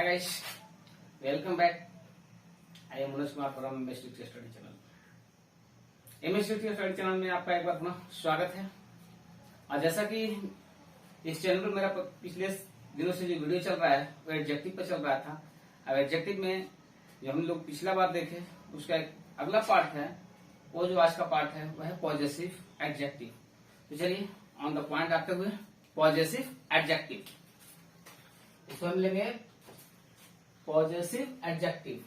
guys, welcome back. I am Manoj Kumar from MS study channel. MS study channel में आपका एक बार पुनः स्वागत है। और जैसा कि इस चैनल पर मेरा पिछले दिनों से जो वीडियो चल रहा है वो एडजेक्टिव पर चल रहा था। अब एडजेक्टिव में जो हम लोग पिछला बार देखे उसका एक अगला पार्ट है, वो जो आज का पार्ट है वह है पॉजेसिव एडजेक्टिव। तो चलिए ऑन द पॉइंट आते हुए पॉजेसिव एडजेक्टिव, इसको हम लेंगे पॉजेसिव एडजेक्टिव।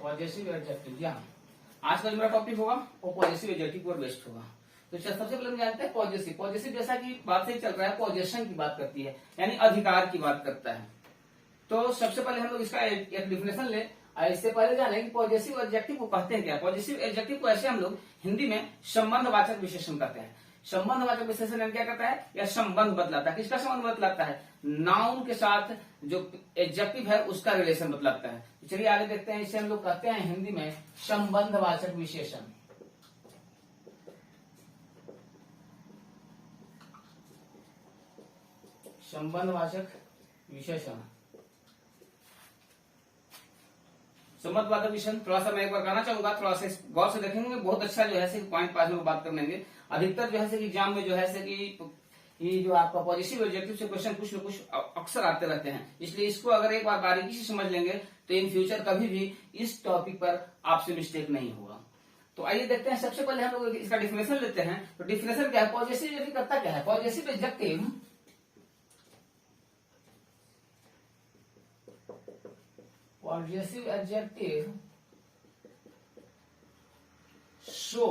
पॉजेसिव एडजेक्टिव, जी हाँ, आज का जो मेरा टॉपिक होगा वो पॉजेसिव एडजेक्टिव पर बेस्ड होगा। तो सबसे पहले हम जानते हैं पॉजेसिव। पॉजेसिव जैसा कि बात से चल रहा है, पॉजेशन की बात करती है, यानी अधिकार की बात करता है। तो सबसे पहले हम लोग इसका एक डिफिनेशन ले। इससे पहले जाने कि पॉजेसिव एडजेक्टिव को कहते हैं क्या। पॉजेसिव एडजेक्टिव को ऐसे हम लोग हिंदी में संबंधवाचक विशेषण कहते हैं। संबंधवाचक विशेषण क्या करता है, या संबंध बतलाता है। किसका संबंध बतलाता है? नाउन के साथ जो एडजेक्टिव है उसका रिलेशन बतलाता है। चलिए आगे देखते हैं। इसे हम लोग कहते हैं हिंदी में संबंधवाचक विशेषण। संबंधवाचक विशेषण, संबंधवाचक विशेषण थोड़ा सा मैं एक बार कहना चाहूंगा, थोड़ा सा गौर से देखेंगे, बहुत अच्छा जो है पॉइंट पास में बात कर लेंगे। अधिकतर जो है एग्जाम में जो है कि जो आपका पॉजिटिव एडजेक्टिव से क्वेश्चन कुछ न कुछ अक्सर आते रहते हैं, इसलिए इसको अगर एक बार बारीकी से समझ लेंगे तो इन फ्यूचर कभी भी इस टॉपिक पर आपसे मिस्टेक नहीं होगा। तो आइए देखते हैं। सबसे पहले हम लोग इसका डिफिनेशन लेते हैं। तो डिफिनेशन क्या है? पॉजिटिव एडजेक्टिव करता क्या है? Positive adjective positive adjective show,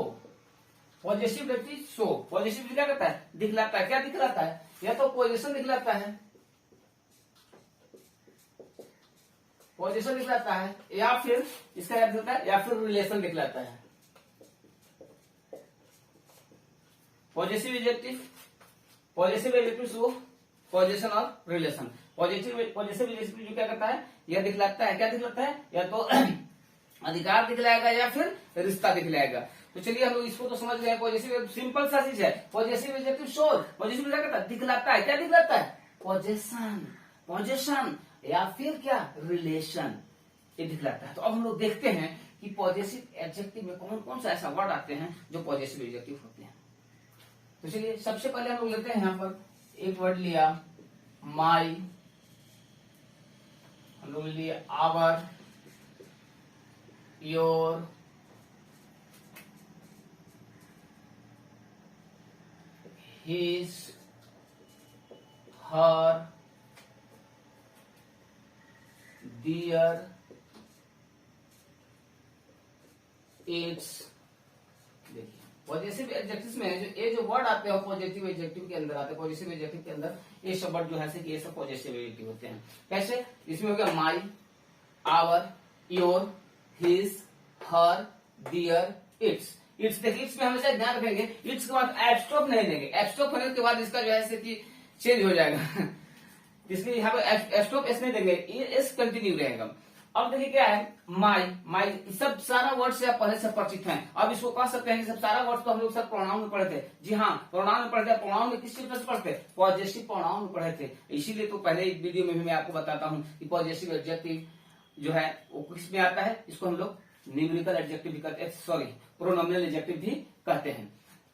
positive adjective show. Positive क्या करता है? दिखलाता है। क्या दिखलाता है? या तो पोजीशन दिखलाता है, पोजीशन दिखलाता है, या फिर इसका अर्थ होता है या फिर रिलेशन दिखलाता है। Positive adjective, positive adjective show position और रिलेशन। पॉजिटिव एडजेक्टिव जो क्या करता है? यह दिखलाता है। क्या दिखलाता है? या तो अधिकार दिखलाएगा या फिर रिश्ता दिखलाएगा। तो चलिए हम लोग इसको तो समझ गए। पॉजिटिव सिंपल सा चीज है। पॉजिटिव एडजेक्टिव शो, पॉजिटिव क्या करता है? दिखलाता है। क्या दिखलाता है? पोजीशन, पोजीशन या फिर क्या? रिलेशन, ये दिखलाता है। तो अब हम लोग देखते हैं कि पॉजिटिव एडजेक्टिव में कौन कौन सा ऐसा वर्ड आते हैं जो पॉजिटिव एडजेक्टिव होते हैं। तो चलिए सबसे पहले हम लोग लेते हैं, यहाँ पर एक वर्ड लिया माई, हम लोग लिए our, your, his, her, their, its. देखिए पॉजिटिव एडजेक्टिव में ये जो वर्ड आते हैं पॉजिटिव एडजेक्टिव के अंदर आते हैं। पॉजिटिव एडजेक्टिव के अंदर ये सब वर्ड जो है ये सब पॉजिटिव एडजेक्टिव होते हैं। कैसे? इसमें हो गया my, our, your, his, her, their, its. Its देखिए, इट्स में हमेशा ध्यान रखेंगे, इट्स के बाद एब्स्ट्रॉप नहीं देंगे। एब्स्ट्रॉप होने के बाद इसका जो है कि चेंज हो जाएगा इसलिए यहाँ पे एब्स्ट्रॉप एस नहीं देंगे, ये एस कंटिन्यू रहेगा। अब देखिए क्या है, माई, माई सब सारा वर्ड से आप पहले से परिचित हैं। अब इसको कह सकते हैं कि सब सारा वर्ड तो हम लोग सब प्रोनाउन में पढ़े थे। जी हाँ, प्रोनाउन में पढ़े थे। प्रोनाउन में किस चीज से पढ़ते? पॉजिटिव प्रोनाउन में पढ़े थे। इसीलिए तो पहले एक वीडियो में भी मैं आपको बताता हूँ कि पॉजिटिव एडजेक्टिव जो है वो किस में आता है। इसको हम लोग न्यूमेरिकल एडजेक्टिव भी कहते हैं, सॉरी प्रोनोमिनल एडजेक्टिव भी कहते हैं।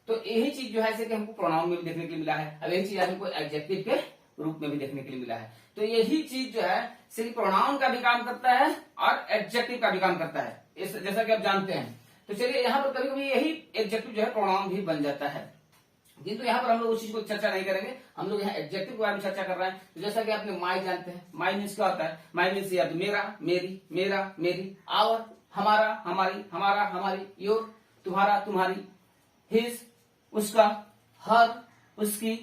तो यही चीज जो है कि हमको प्रोनाउन में भी देखने के लिए मिला है। अब यही चीज हमको एडजेक्टिव के रूप में भी देखने के लिए मिला है। तो यही चीज जो है सिर्फ प्रोनाउन का भी काम करता है और एडजेक्टिव का भी काम करता है, जैसा कि आप जानते हैं। तो चलिए यहाँ पर कभी कभी यही एडजेक्टिव जो है प्रोनाउन भी बन जाता है, किंतु यहाँ पर हम लोग उस चीज को चर्चा नहीं करेंगे। हम लोग यहाँ एडजेक्टिव के बारे में चर्चा कर रहे हैं। तो जैसा कि आपने माई जानते हैं, माई मीन्स क्या होता है? माई मीन्स या तो मेरा, मेरी, मेरा, मेरी, आवर, हमारा, हमारी, हमारा, हमारी, योर, तुम्हारा, तुम्हारी, हिज, उसका, हर, उसकी,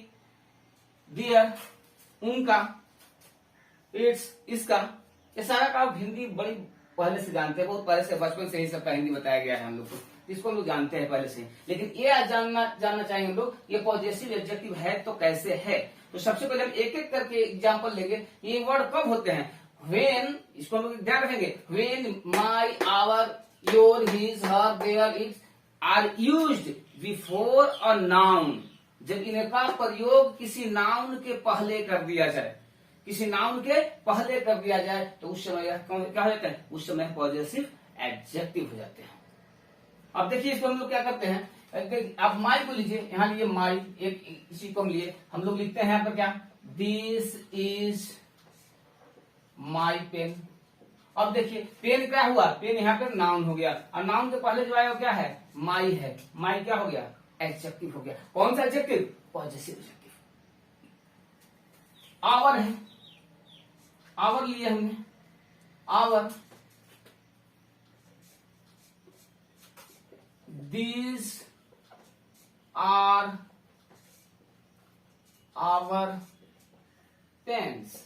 डियर, उनका, इट्स, इसका। ये सारा का हिंदी बड़ी पहले से जानते हैं, बहुत पहले से, बचपन से ही सबका हिंदी बताया गया है हम लोग को, इसको हम लोग जानते हैं पहले से। लेकिन ये आज जानना चाहिए हम लोग, ये पॉजिटिव एडजेक्टिव है तो कैसे है। तो सबसे पहले हम एक एक करके एग्जाम्पल लेंगे। ये वर्ड कब होते हैं? व्हेन, इसको हम लोग ध्यान रखेंगे, when my, our, your, his, her, their, its, are used before a noun, जब इनका प्रयोग किसी नाउन के पहले कर दिया जाए, किसी नाउन के पहले कर दिया जाए, तो उस समय यह क्या हो जाता है, उस समय पॉजेसिव एडजेक्टिव हो जाते हैं। अब देखिए इसको हम लोग क्या करते हैं, आप माई को लीजिए, यहां लिए माई, एक इसी को हम लिए, हम लोग लिखते हैं यहाँ पर क्या, दिस इज माई पेन। अब देखिए पेन क्या हुआ, पेन यहाँ पे नाउन हो गया, और नाउन के पहले जो आया वो क्या है, माई है, माई क्या हो गया, एडजेक्टिव हो गया। कौन सा एडजेक्टिव, पॉजेसिव एडजेक्टिव। आवर है, आवर लिए हमने, our, these are our pens,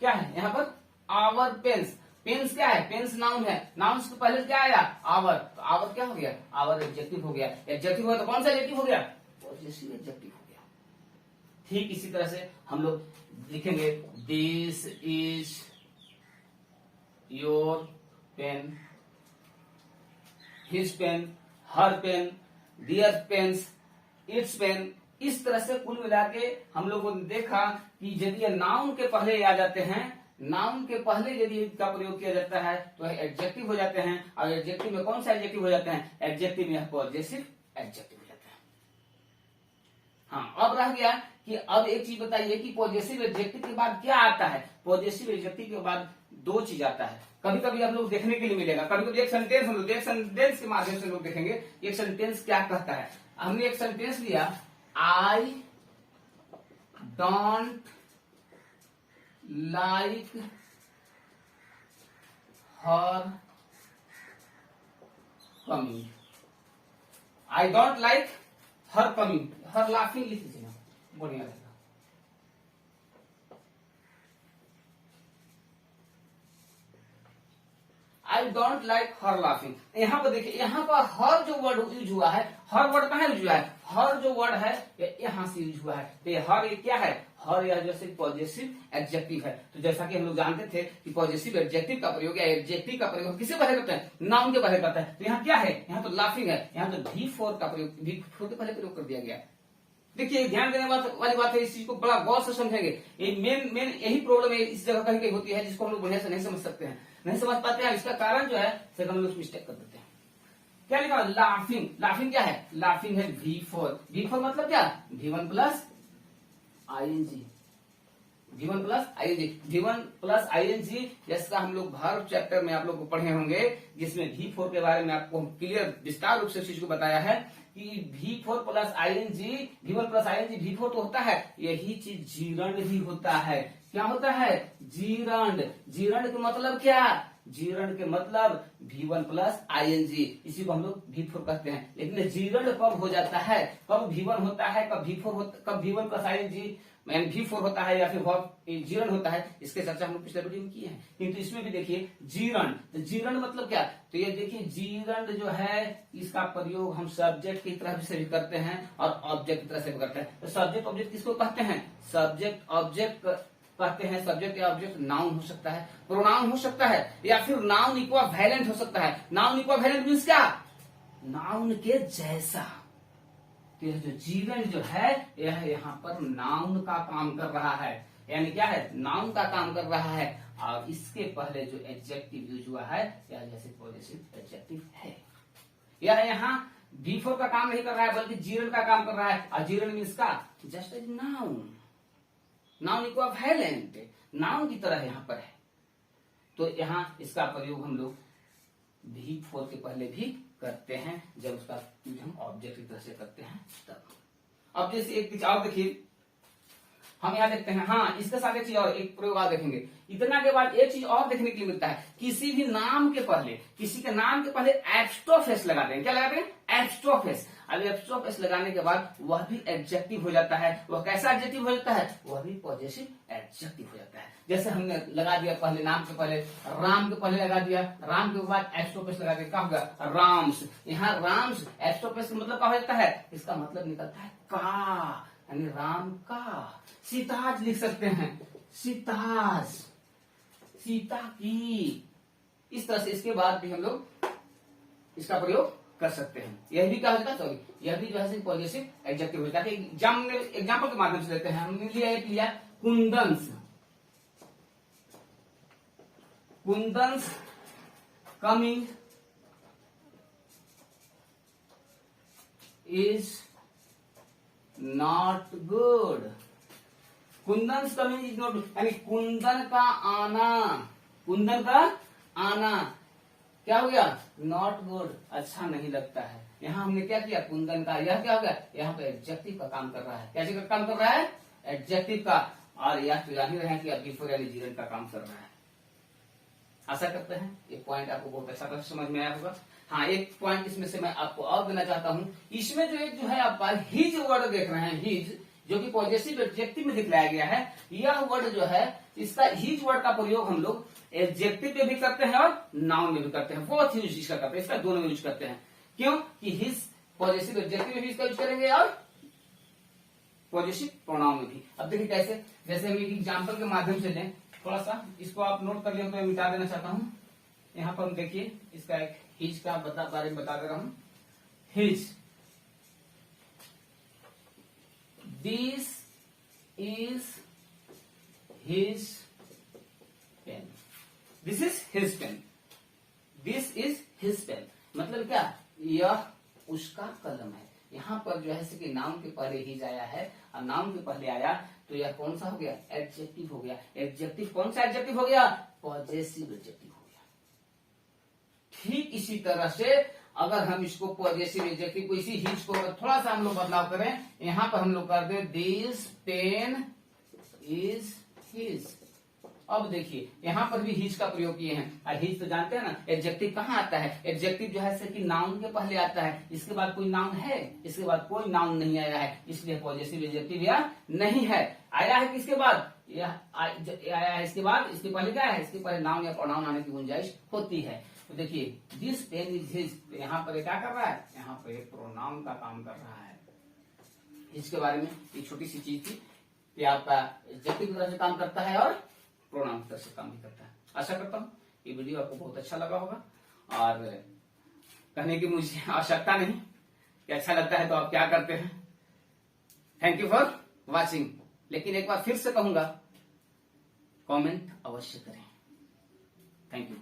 क्या है यहाँ पर, our pens, पेन्स क्या है, पेन्स नाउन है, नाउन के पहले क्या आया, आवर, तो आवर क्या हो गया, आवर एडजेक्टिव हो गया, एडजेक्टिव हुआ तो कौन सा एडजेक्टिव हो गया, पॉजेसिव एडजेक्टिव हो गया। ठीक इसी तरह से हम लोग लिखेंगे, this is your pen, his pen, her pen, their pens, its pen. इस तरह से कुल मिला के हम लोगों ने देखा कि यदि नाउन के पहले आ जाते हैं, नाउन के पहले यदि इनका प्रयोग किया जाता है तो एडजेक्टिव हो जाते हैं, और एडजेक्टिव में कौन सा एडजेक्टिव हो जाते हैं, एडजेक्टिव में पॉजेसिव एडजेक्टिव हो जाते हैं। हाँ, अब रह गया कि अब एक चीज बताइए कि पॉजेसिव एडजेक्टिव के बाद क्या आता है। पॉजेसिव एडजेक्टिव के बाद दो चीज आता है, कभी कभी हम लोग देखने के लिए मिलेगा, कभी कभी एक सेंटेंस, हम लोग एक सेंटेंस के माध्यम से लोग देखेंगे एक सेंटेंस क्या कहता है। हमने एक सेंटेंस लिया, I don't like her coming, I don't like her coming, her laughing लिख दीजिए ना, बढ़िया रहेगा। I don't like her laughing, यहाँ पर देखिए, यहाँ पर हर जो वर्ड यूज हुआ है, हर वर्ड कहाँ यूज हुआ है, हर जो वर्ड है यहाँ से यूज हुआ है, तो ये हर ये क्या है, हर यह जैसे पॉजेसिव एडजेक्टिव है। तो जैसा कि हम लोग जानते थे कि पॉजेसिव एडजेक्टिव का प्रयोग या एडजेक्टिव का प्रयोग किसे पहले करते हैं, नाउन के पहले करता है। तो यहाँ क्या है, यहाँ तो लाफिंग है, यहाँ तो V4 का प्रयोग, V4 के पहले प्रयोग कर दिया गया। देखिए ध्यान देने वाली बात है, इस चीज को बड़ा गौर से समझेंगे। ये मेन यही प्रॉब्लम है इस जगह कहीं कहीं होती है, जिसको हम लोग बढ़िया से नहीं समझ सकते हैं, नहीं समझ पाते हैं। इसका कारण जो है सिर्फ हम लोग मिस्टेक कर देते हैं। क्या लिखा, लाफिंग, लाफिंग क्या है, लाफिंग है V4, V4 मतलब क्या, V1 plus ING, V1 plus ING, V1 plus ING, जैसा हम लोग वर्ब चैप्टर में आप लोग को पढ़े होंगे, जिसमें V4 के बारे में आपको क्लियर विस्तार रूप से चीज को बताया है कि V4 plus ING, V1 plus ING, V4 तो होता है, यही चीज जीरंड भी होता है। क्या होता है, जीरंड, जीरंड का मतलब क्या, जीरंड के मतलब V1 प्लस ING, इसी को हम लोग V4 कहते हैं। लेकिन जीरंड कब हो जाता है, कब V1 होता है, कब V4 होता, कब V1 प्लस ING V4 होता है या फिर जीरंड होता है, इसके चर्चा हम लोग पिछले वीडियो में किए हैं। किंतु इसमें भी देखिए जीरंड, तो जीरंड मतलब क्या, तो ये देखिए जीरंड जो है इसका प्रयोग हम सब्जेक्ट की तरह से भी करते हैं और ऑब्जेक्ट की तरह से भी करते हैं। तो सब्जेक्ट ऑब्जेक्ट किसको कहते हैं, सब्जेक्ट ऑब्जेक्ट कहते हैं। सब्जेक्ट या ऑब्जेक्ट नाउन हो सकता है, प्रोनाउन हो सकता है, या फिर नाउन इक्विवेलेंट हो सकता है। नाउन इक्विवेलेंट मींस क्या, नाउन के जैसा। तो यह जो जीरंड जो है यह यहाँ पर नाउन का काम कर रहा है, यानी क्या है, नाउन का काम कर रहा है। और इसके पहले जो एडजेक्टिव यूज हुआ है यह जैसे पॉजेसिव एडजेक्टिव है। यह यहाँ V4 का काम नहीं कर रहा है बल्कि जीरंड का काम कर रहा है। और जीरंड मींस का just as noun, noun equivalent, noun की तरह यहाँ पर है। तो यहाँ इसका प्रयोग हम लोग V4 के पहले भी करते हैं, जब उसका यूज हम ऑब्जेक्ट की तरह से करते हैं तब। अब जैसे एक चीज और देखिए, हम यहाँ देखते हैं, हाँ इसके साथ एक चीज और, एक प्रयोग और देखेंगे। इतना के बाद एक चीज और देखने के लिए मिलता है, किसी भी नाम के पहले, किसी के नाम के पहले एब्स्ट्रोफेस लगाते हैं। क्या लगाते हैं, एब्स्ट्रोफेस। अब एब्स्ट्रोफेस लगाने के बाद वह भी एडजेक्टिव हो जाता है। वह कैसा एडजेक्टिव हो जाता है, वह भी पॉजेसिव एडजेक्टिव हो जाता है। जैसे हमने लगा दिया पहले, नाम के पहले, राम के पहले लगा दिया, राम के बाद एब्स्ट्रोफेस लगा दिया, क्या होगा, राम्स। यहाँ राम्स एब्स्ट्रोफेस का मतलब क्या हो जाता है, इसका मतलब निकलता है का, यानी राम का। सीताज लिख सकते हैं, सीताज, सीता की। इस तरह से इसके बाद भी हम लोग इसका प्रयोग कर सकते हैं। यह भी क्या हो जाता है, यह भी जो है पॉजिटिव एडजेक्टिव हो जाता है। एग्जाम्पल के माध्यम से लेते हैं। हमने लिया Kundan's, Kundan's coming is not good. Kundan coming is not, यानी कुंदन का आना, कुंदन का आना क्या हो गया, नॉट गुड, अच्छा नहीं लगता है। यहाँ हमने क्या किया, कुंदन का, यह क्या हो गया, यहाँ पे एडजेक्टिव का काम कर रहा है। कैसे का काम कर रहा है, एडजेक्टिव का। और यह तो जान ही रहे हैं कि अब बिफोर यानी जीरन का काम कर रहा है। आशा करते हैं ये पॉइंट आपको बहुत अच्छा तरह समझ में आया होगा। हाँ, एक पॉइंट इसमें से मैं आपको और देना चाहता हूँ। इसमें जो एक जो है आप हिज वर्ड देख रहे हैं, हिज, जो कि पॉजिटिव एडजेक्टिव में दिखलाया गया है। यह वर्ड जो है, इसका हिज वर्ड का प्रयोग हम लोग एडजेक्टिव में भी करते हैं और नाउन में भी करते हैं। बहुत यूज इसका करते हैं, इसका दोनों में यूज करते हैं। क्यों कि हिज पॉजिटिव एडजेक्टिव में भी इसका यूज करेंगे और पॉजिटिव प्रोनाउन में भी। अब देखिए कैसे, जैसे हम एक एग्जाम्पल के माध्यम से लें, थोड़ा सा इसको आप नोट कर लिया तो मैं मिटा देना चाहता हूँ। यहाँ पर हम देखिए इसका एक हिज का बारे में बता दे रहा हूँ। His, this is his pen, this is his pen, this is his pen, मतलब क्या, यह उसका कलम है। यहाँ पर जो है कि नाउन के पहले हिज आया है और नाउन के पहले आया, तो यह कौन सा हो गया, एडजेक्टिव हो गया। एडजेक्टिव कौन सा एडजेक्टिव हो गया, पॉजेसिव एडजेक्टिव हो गया। ठीक इसी तरह से अगर हम इसको पॉजेसिव एडजेक्टिव को, इसी हिज को थोड़ा सा हम लोग बदलाव करें, यहाँ पर हम लोग कर दे दिस पेन इज हिज। अब देखिए यहाँ पर भी हिज का प्रयोग किए हैं। और हिज तो जानते हैं ना, एडजेक्टिव कहाँ आता है, एडजेक्टिव जो है कि नाउन के पहले आता है। इसके बाद कोई नाउन है, इसके बाद कोई नाउन नहीं आया है, इसलिए पॉजिटिव एडजेक्टिव यह नहीं है। आया है किसके बाद, यह आया है इसके बाद, इसके पहले क्या है, इसके पहले नाउन या प्रोनाउन आने की गुंजाइश होती है। तो देखिए दिस पेन इज हिज, तो यहाँ पर क्या कर रहा है, यहाँ पर प्रोनाउन का काम कर रहा है। इसके बारे में एक छोटी सी चीज थी कि आपका एडजेक्टिव की तरह से काम करता है और प्रोनाउन की तरह से काम भी करता है। आशा करता हूँ ये वीडियो आपको बहुत अच्छा लगा होगा, और कहने की मुझे आवश्यकता नहीं कि अच्छा लगता है तो आप क्या करते हैं। Thank you for watching. लेकिन एक बार फिर से कहूंगा, कमेंट अवश्य करें। Thank you.